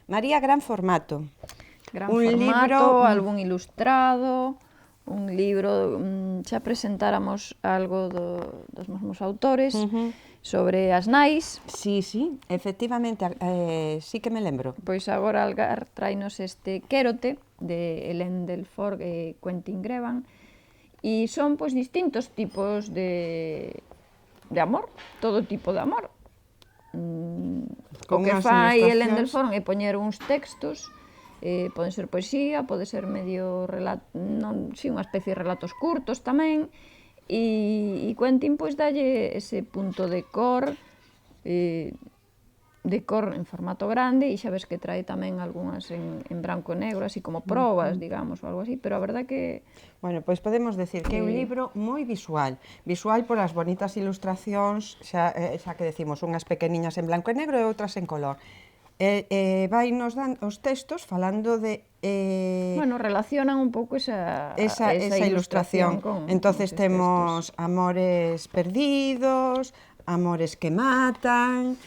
María, gran formato. Gran Un formato, libro- algún ilustrado, un libro, xa presentáramos algo dos mesmos autores sobre as nais. Sí, efectivamente, sí que me lembro. Pois agora Algar trainos este Quérote, de Hélène Delfort e Quentin Greban, e son pois distintos tipos de amor, todo tipo de amor. O Con que unhas fai Hélène ilustracións. Delfort é poñer uns textos, poden ser poesía, pode ser medio relato, non, si, unha especie de relatos curtos tamén, e Quentin pois dalle ese punto de cor en formato grande, e xa ves que trae tamén algunhas en branco e negro, así como probas, digamos, ou algo así, pero a verdad que... Bueno, pois podemos decir que é un libro moi visual, visual polas bonitas ilustracións, xa que decimos, unhas pequeniñas en blanco e negro e outras en color. Vai nos dan os textos falando de... Bueno, relacionan un pouco esa ilustración. con Entonces eses temos textos. amores perdidos, amores que matan,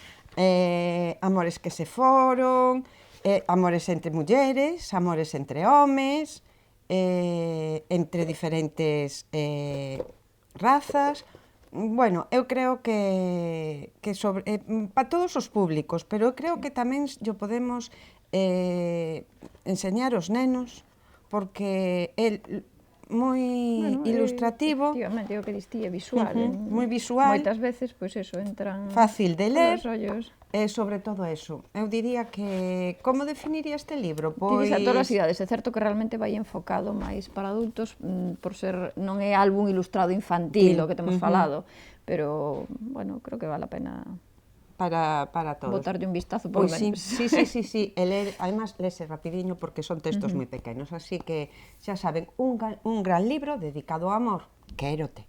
amores que se foron, amores entre mulleres, amores entre homes, entre diferentes razas. Bueno, eu creo que sobre, para todos os públicos, pero eu creo que tamén yo podemos enseñar aos nenos, porque el moi ilustrativo, Efectivamente, o que distí é visual. moi visual, Moitas veces, pois eso, entran fácil de ler, polos ollos. e sobre todo eso. Eu diría que, como definiría este libro? Ti dis a todas as idades, é certo que realmente vai enfocado máis para adultos, por ser, non é álbum ilustrado infantil, o que temos falado, pero, bueno, creo que vale a pena para todos. botarlle un vistazo, por lo menos. Sí, e ler, además, lese rapidiño porque son textos moi pequenos, así que, xa saben, un gran libro dedicado ao amor, Quérote.